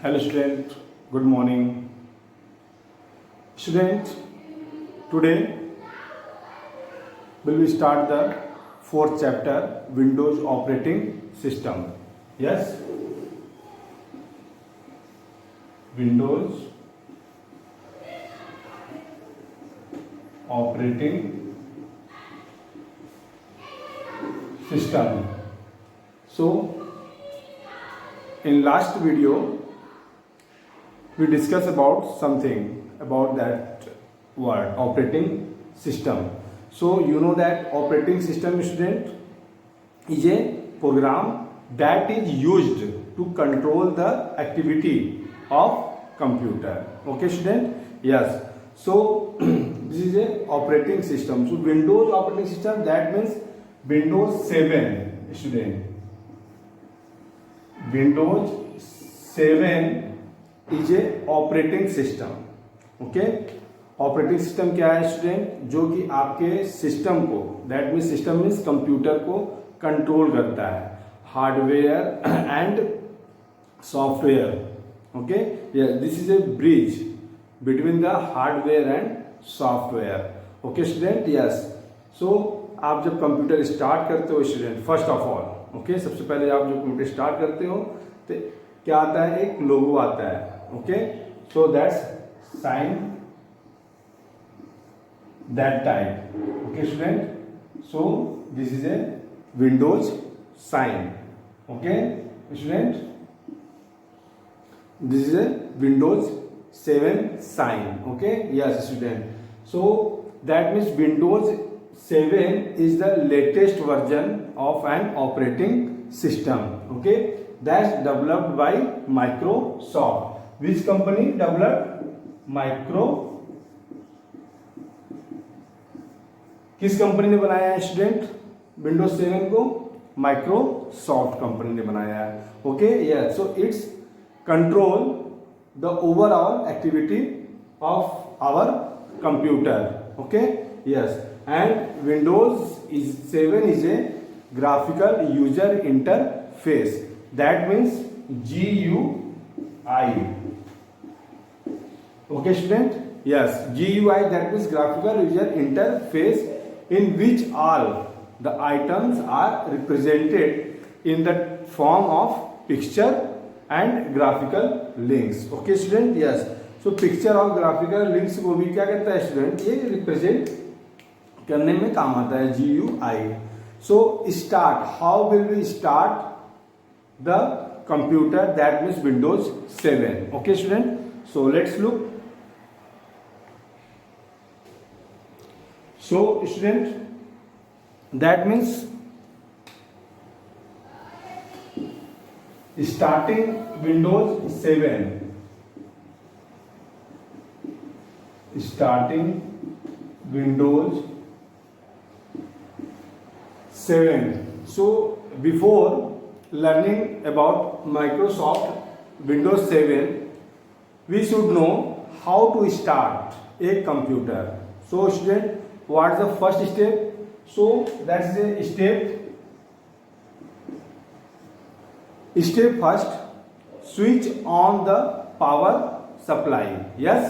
Hello student, good morning. Student, today will we start the fourth chapter, Windows operating system. Yes, Windows operating system. So in last video we discussed about something about that word operating system. So you know that operating system, student, is a program that is used to control the activity of computer. Okay student? Yes. So this is a operating system. So Windows operating system, that means Windows 7, student. Windows 7 is a operating system. Okay, operating system क्या है student? जो कि आपके system को, that means system means computer को control करता है, hardware and software. Okay, this is a bridge between the hardware and software. Okay student, yes. So आप जब कंप्यूटर स्टार्ट करते हो student, first of all, okay, सबसे पहले आप जब कंप्यूटर स्टार्ट करते हो तो क्या आता है? एक लोगो आता है. Okay, so that's sign that type. Okay student, so this is a Windows sign. Okay student, this is a Windows 7 sign. Okay, yes student. So that means Windows 7 is the latest version of an operating system. Okay, that's developed by Microsoft. Which company developed? किस company ने बनाया है student Windows 7 को? Microsoft company ने बनाया है. Okay, yes. So it's control the overall activity of our computer. Okay, yes. And Windows 7 is a graphical user interface. That means GUI. Okay student? Yes, GUI, that means graphical user interface, in which all the items are represented in the form of picture and graphical links. Okay student? Yes. So picture और graphical links को भी क्या कहता है student? ये represent करने में काम आता है, GUI. So start, how will we start the computer? That means Windows 7. Okay student, so let's look. So student, that means starting Windows 7, starting Windows 7. So before learning about Microsoft Windows 7, we should know how to start a computer. So student, what is the first step? So that's the step first, switch on the power supply. Yes,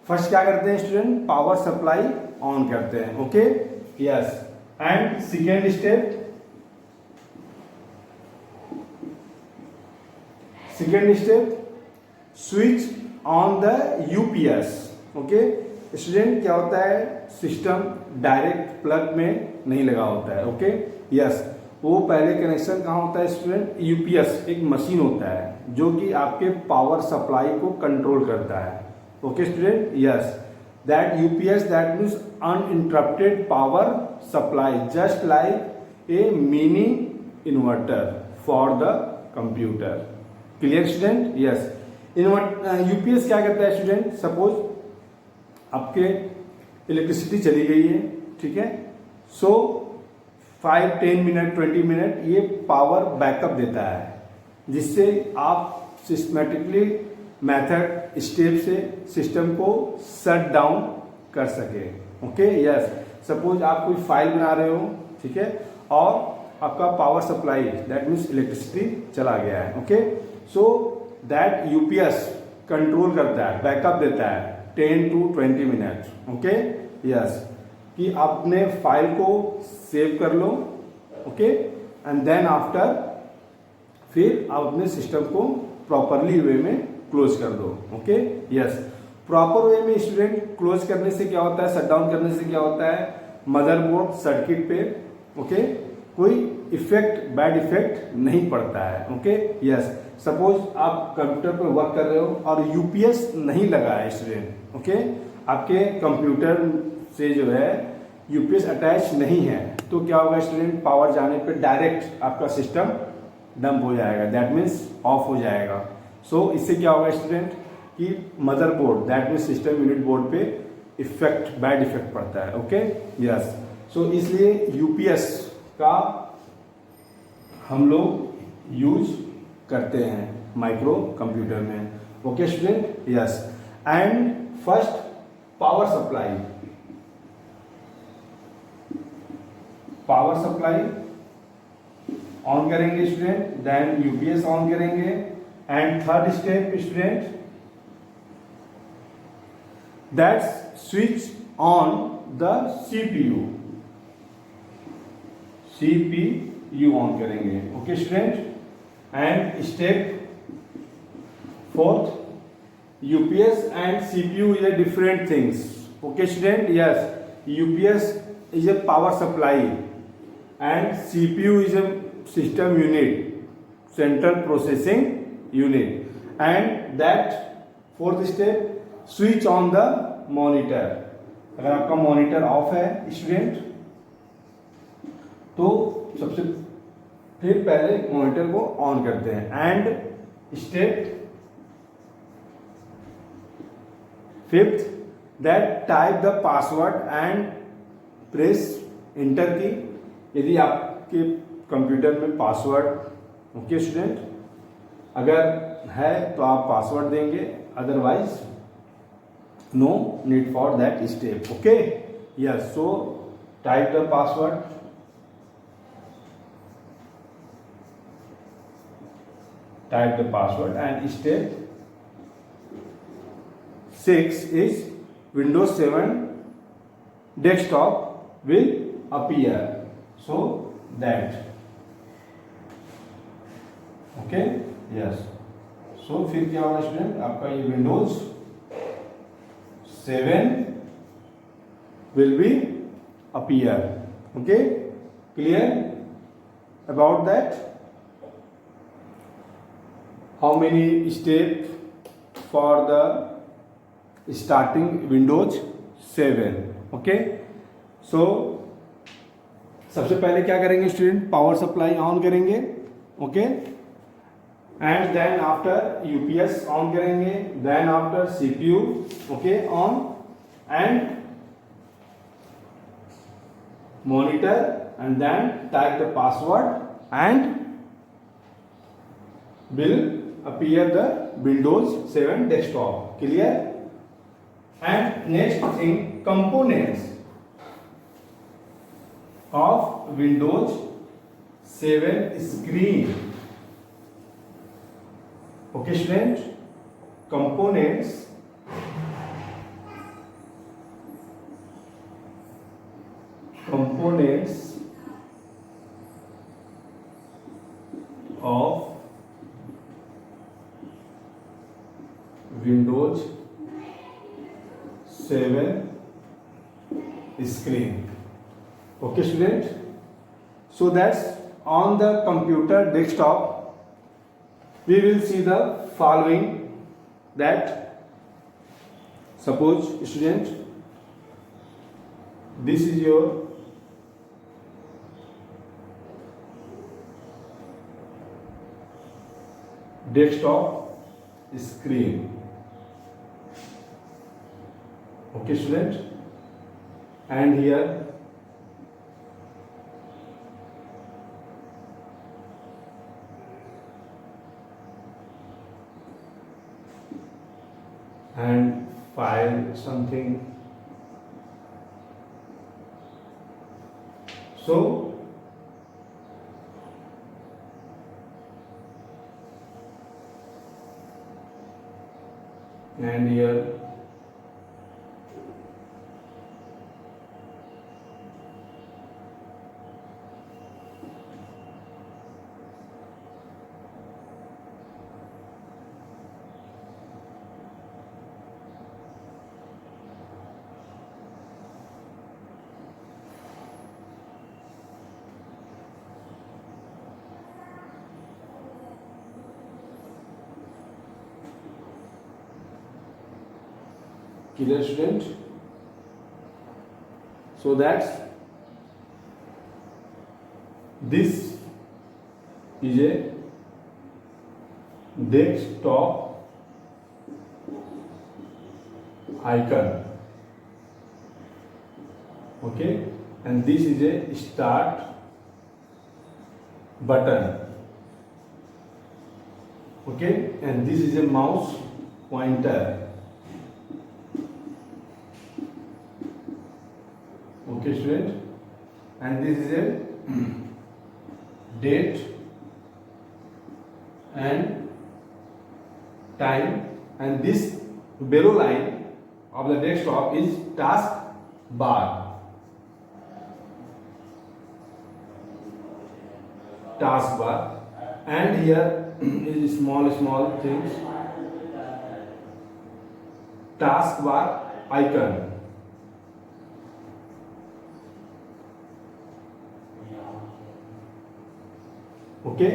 first क्या करते हैं student? Power supply on करते हैं. Okay, yes. And second step, switch on the UPS. Okay student, क्या होता है? System direct plug में नहीं लगा होता है. Okay, yes. वो पहले कनेक्शन कहाँ होता है स्टूडेंट? यूपीएस एक मशीन होता है जो कि आपके पावर सप्लाई को कंट्रोल करता है. Okay student, yes, that UPS, that means uninterrupted power supply, just like a mini inverter for the computer. Clear student? Yes. UPS क्या करता है student? Suppose आपके इलेक्ट्रिसिटी चली गई है, ठीक है, सो 5, 10 मिनट, 20 मिनट ये पावर बैकअप देता है, जिससे आप सिस्टमेटिकली मेथड स्टेप से सिस्टम को शट डाउन कर सके. Okay, yes. सपोज आप कोई फाइल बना रहे हो, ठीक है, और आपका power supply that means electricity चला गया है. Okay, so that UPS control करता है, बैकअप देता है 10 to 20 मिनट। ओके, यस, कि आपने फाइल को सेव कर लो। ओके, एंड देन आफ्टर फिर आप अपने सिस्टम को प्रॉपरली वे में क्लोज कर दो। ओके, यस, प्रॉपर वे में स्टूडेंट क्लोज करने से क्या होता है, शट डाउन करने से क्या होता है, मदरबोर्ड सर्किट पे ओके कोई इफेक्ट, बैड इफेक्ट नहीं पड़ता है। ओके, यस, सपोज आप कंप्यूटर पर वर्क कर रहे हो और यूपीएस नहीं लगा है स्टूडेंट। ओके, आपके कंप्यूटर से जो है यूपीएस अटैच नहीं है, तो क्या होगा स्टूडेंट, पावर जाने पे डायरेक्ट आपका सिस्टम डंप हो जाएगा, दैट मीन्स ऑफ हो जाएगा। सो इससे क्या होगा स्टूडेंट कि motherboard, that means system unit board पे इफेक्ट, बैड इफेक्ट पड़ता है। ओके, यस, सो इसलिए यूपीएस का हम लोग यूज करते हैं माइक्रो कंप्यूटर में। Okay student, yes, and first power supply, power supply on करेंगे स्टूडेंट, देन यूपीएस ऑन करेंगे, and third step student, that's switch on the CPU, CPU on करेंगे। Okay student, and step fourth, UPS and CPU is a different things. Okay student, yes, UPS is a power supply and CPU is a system unit, central processing unit, and that fourth step, switch on the monitor। अगर आपका monitor of है student तो सबसे फिर पहले monitor को on करते हैं। And step fifth, that type the password and press inter की। यदि आपके कंप्यूटर में पासवर्ड, ओके स्टूडेंट, अगर है तो आप पासवर्ड देंगे, otherwise no need for that step. Okay, yes, so type the password, type the password, and step 6 is Windows 7 desktop will appear, so that okay, yes, so फिर क्या होगा student, आपका ये Windows 7 will be appear। okay, clear about that? How many step for the starting Windows 7? okay, सो सबसे पहले क्या करेंगे student, power supply on करेंगे। Okay, and then after UPS on करेंगे, then after CPU okay on, and monitor, and then type the password and will appear the Windows 7 desktop। clear? And next thing, components of Windows 7 screen। okay student, components of Windows 7 screen। okay student, so that's on the computer desktop we will see the following, that suppose student this is your desktop screen। okay student, and here and file something, so and here. Clear, student? So that's this is a desktop icon, okay, and this is a start button, okay, and this is a mouse pointer. Okay, student, and this is a date and time, and this below line of the desktop is task bar. And here is small things, taskbar icon. Okay,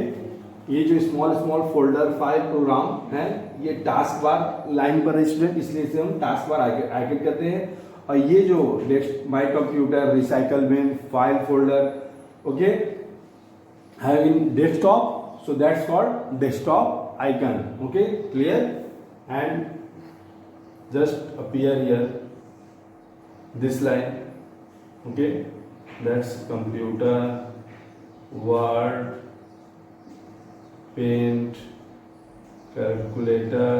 ये जो small folder file programme है ये task bar line पर है student, इसलिए इसे हम task bar icon कहते हैं। और ये जो my computer recycle bin file folder, okay, have in desktop, so that's called desktop icon. Okay, clear? And just appear here this line, okay, that's computer, word, paint, calculator,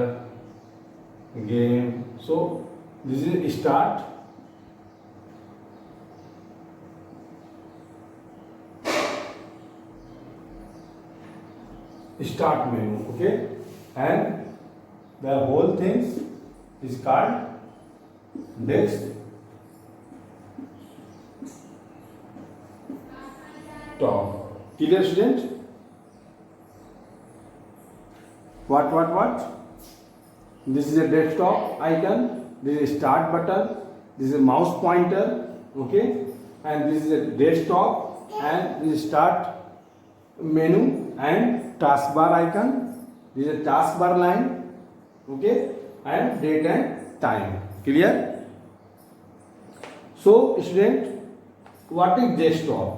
game. So this is start, menu, okay, and the whole things is called desktop. Clear, student? What? This is a desktop icon, this is a start button, this is a mouse pointer, okay, and this is a desktop, and this is start menu and taskbar icon, this is a taskbar line, okay, and date and time. Clear? So student, what is desktop?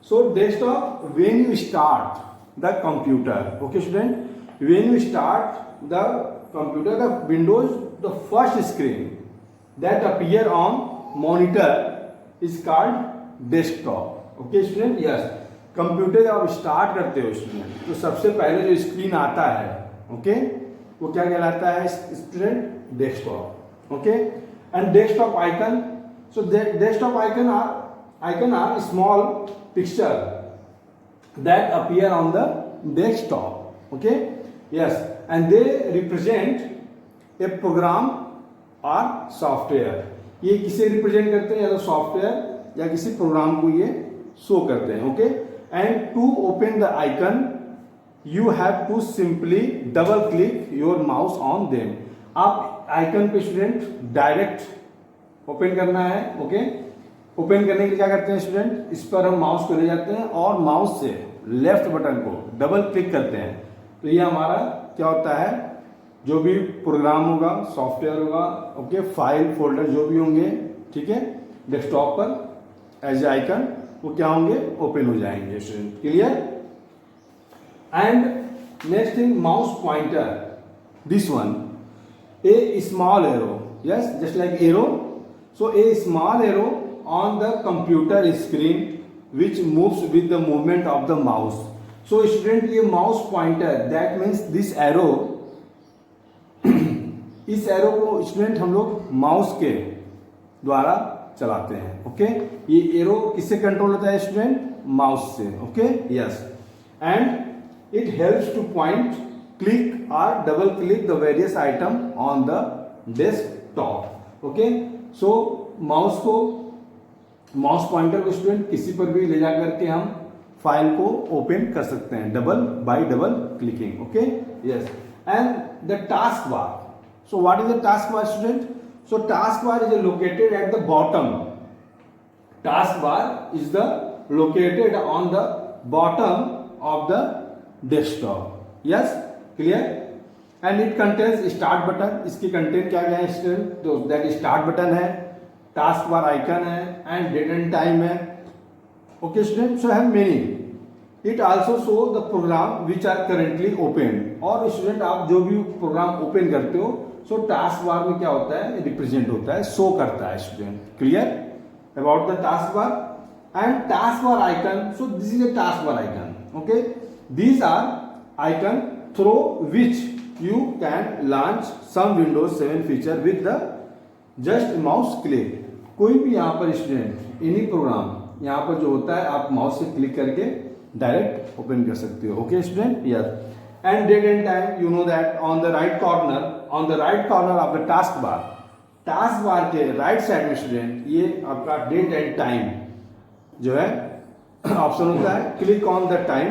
So desktop, when you start the computer, okay student, when you start the computer, the windows, the first screen that appear on monitor is called desktop. Okay student? Yes, computer जब आप start करते हो student तो सबसे पहले जो screen आता है, ओके, वो क्या कहलाता है student? Desktop. Okay, and desktop icon, so desktop icon are small picture that appear on the desktop, okay, yes, and they represent a program or software. ये किसे रिप्रेजेंट करते हैं? या तो सॉफ्टवेयर या किसी प्रोग्राम को ये शो करते हैं, okay. And to open the icon you have to simply double click your mouse on them. आप आइकन पे स्टूडेंट डायरेक्ट ओपन करना है, ओके। ओपन करने के लिए क्या करते हैं स्टूडेंट? इस पर हम माउस को ले जाते हैं और माउस से लेफ्ट बटन को डबल क्लिक करते हैं, तो ये हमारा क्या होता है? जो भी प्रोग्राम होगा, सॉफ्टवेयर होगा, ओके, फाइल फोल्डर जो भी होंगे, ठीक है, डेस्कटॉप पर एज ए आइकन वो क्या होंगे? ओपन हो जाएंगे student. Clear? And next thing, mouse pointer, this one, A small arrow, yes, just like arrow, so A small arrow on the computer screen which moves with the movement of the mouse. So student, ये mouse pointer, that means this arrow, इस arrow को student हम लोग mouse के द्वारा चलाते हैं, okay. ये एरो किससे कंट्रोल होता है स्टूडेंट? माउस से, okay, yes. And it helps two point click or double click the various item on the desktop. Okay, so mouse pointer को स्टूडेंट किसी पर भी ले जाकर के हम फाइल को ओपन कर सकते हैं bye double clicking. Okay, yes. And the task bar. So what is the task bar student? So task bar is located at the bottom. Task bar is located on the bottom of the desktop. Yes, clear? And it contains start button. इसकी content क्या क्या है student? तो that start button है, taskbar icon है, and date and time है. Okay student, so have many. It also show the program which are currently open. और student आप जो भी प्रोग्राम ओपन करते हो, सो टास्क बार में क्या होता है? रिप्रेजेंट होता है, शो करता है student. Clear about the task bar? And taskbar icon. So this is a taskbar icon. Okay, these are icon through which you can launch some Windows 7 feature with the just mouse click. कोई भी यहाँ पर student any programme यहाँ पर जो होता है आप माउस से क्लिक करके डायरेक्ट ओपन कर सकते हो. Okay student, yes. And date and time, you know that on the right corner of the taskbar के राइट साइड में स्टूडेंट ये आपका डेट एंड टाइम जो है ऑप्शन होता है. Click on the time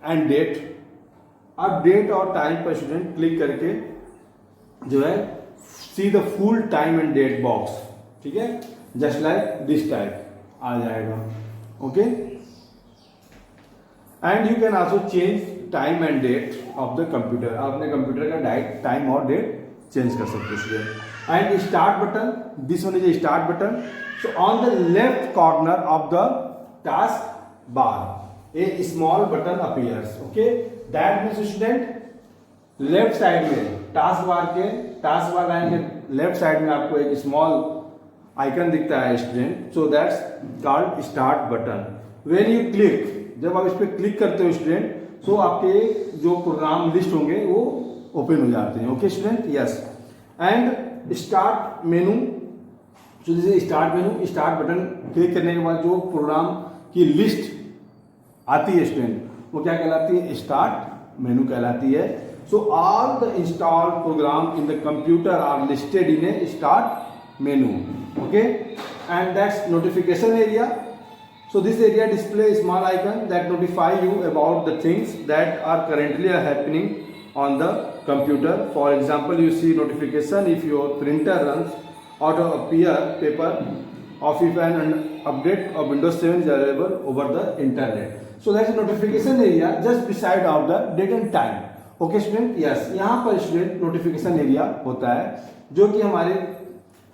and date. आप date और टाइम पर स्टूडेंट क्लिक करके जो है see the full time and date box. ठीक है, जस्ट लाइक दिस टाइप आ जाएगा. Okay, and you can also change time and date of the computer. आप अपने कंप्यूटर का टाइम और डेट चेंज कर सकते हैं. And start button, this one is start button. So on the left corner of the task bar, a small button appears. Okay, that means student left side में task bar line के left side में आपको एक small icon दिखता है student. So that's called start button. When you click, जब आप इस पे क्लिक करते हो student, so आपके जो प्रोग्राम लिस्ट होंगे वो ओपन हो जाते हैं. Okay student, yes. And start menu. तो जैसे start menu, start button click करने के बाद जो प्रोग्राम की लिस्ट आती है स्टूडेंट वो क्या कहलाती है? स्टार्ट मेनू कहलाती है. So all the install program in the computer are listed in a start menu. Okay, and that's notification area. So this area display small icon that notify you about the things that are currently happening on the computer. For example, you see notification if your printer runs auto appear paper of if an update of Windows 7 is available over the internet. So that's a notification area just beside of the date and time. Okay student, yes. यहाँ पर student notification area होता है जो कि हमारे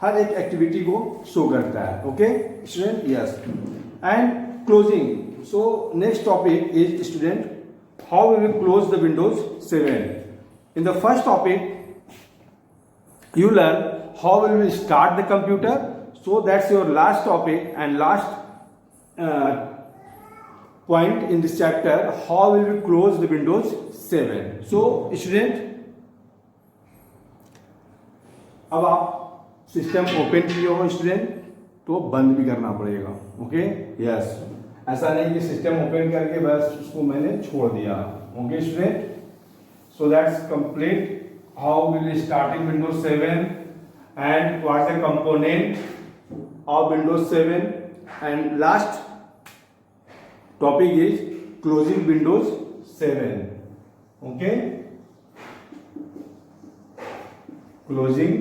हर एक activity को show करता है. Okay student, yes. And closing. So next topic is student how we will close the Windows 7. In the first topic you learn how will we start the computer. So that's your last topic and last point in this chapter. How will we close the Windows 7? So student, अब आप system open किए हो student तो बंद भी करना पड़ेगा. Okay, yes. ऐसा नहीं कि सिस्टम ओपन करके बस उसको मैंने छोड़ दिया. Okay student, so that's complete how will starting Windows 7 and what the component of Windows 7, and last topic is closing Windows 7. Okay, closing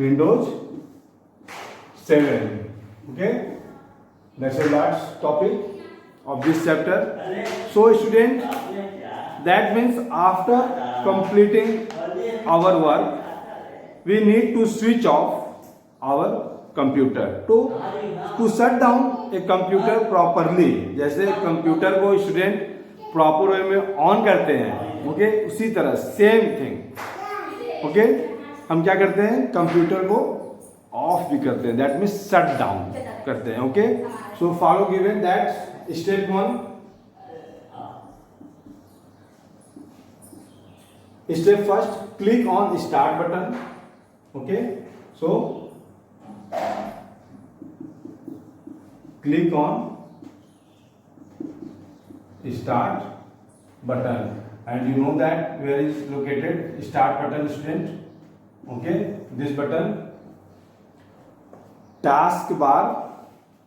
Windows 7. Okay, that's the last topic of this chapter. So student, that means after completing our work we need to switch off our computer. To shut down a computer properly, जैसे computer को student proper way में on करते हैं, okay, उसी तरह same thing. Okay, हम क्या करते हैं? कंप्यूटर को ऑफ भी करते हैं, दैट मीन्स शट डाउन करते हैं. Okay, so follow given that step 1. Step first, click on start button. Okay, so click on start button, and you know that where is located start button, student. Okay, this button, taskbar,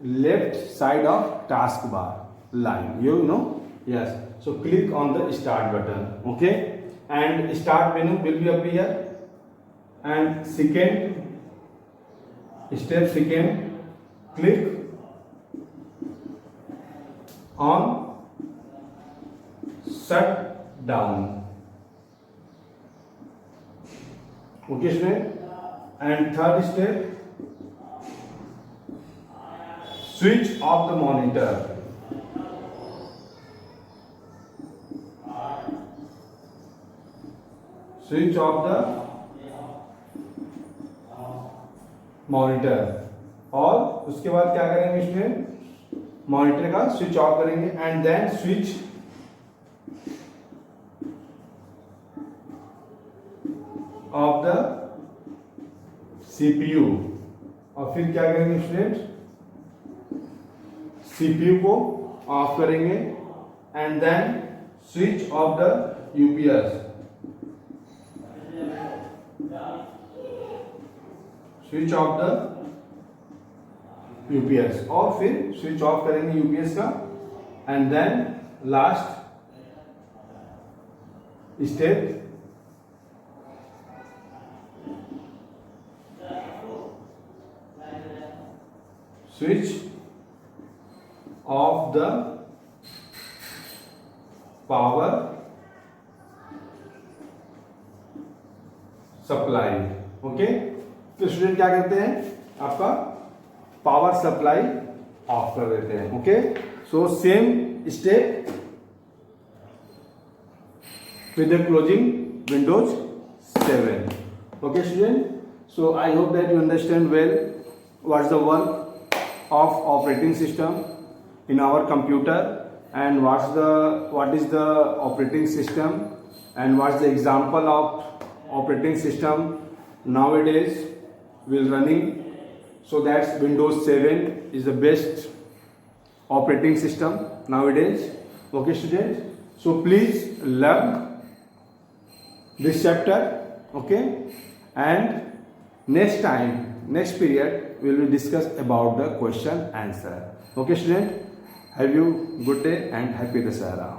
left side of taskbar line, you know. Yes, so click on the start button. Okay, and start menu will be appear, and second step, second, click on shut down. Okay, student. And third step, switch off the monitor. Switch off the monitor, और उसके बाद क्या करेंगे student, monitor का switch off करेंगे, and then switch off the CPU, और फिर क्या करेंगे स्टूडेंट, सीपीयू को ऑफ करेंगे, and then switch off the UPS, switch off the UPS, और फिर स्विच ऑफ करेंगे यूपीएस का, and then last step, switch off the power supply. Okay, तो स्टूडेंट क्या करते हैं, आपका पावर सप्लाई ऑफ कर देते हैं। Okay, so same step with the closing Windows 7. Okay, student. So I hope that you understand well what's the work of operating system in our computer, and what is the operating system, and what's the example of operating system nowadays will running. So that's Windows 7 is the best operating system nowadays. Okay, students. So please learn this chapter. Okay, and next period we will discuss about the question answer. Okay, student, have you good day and happy Dasara.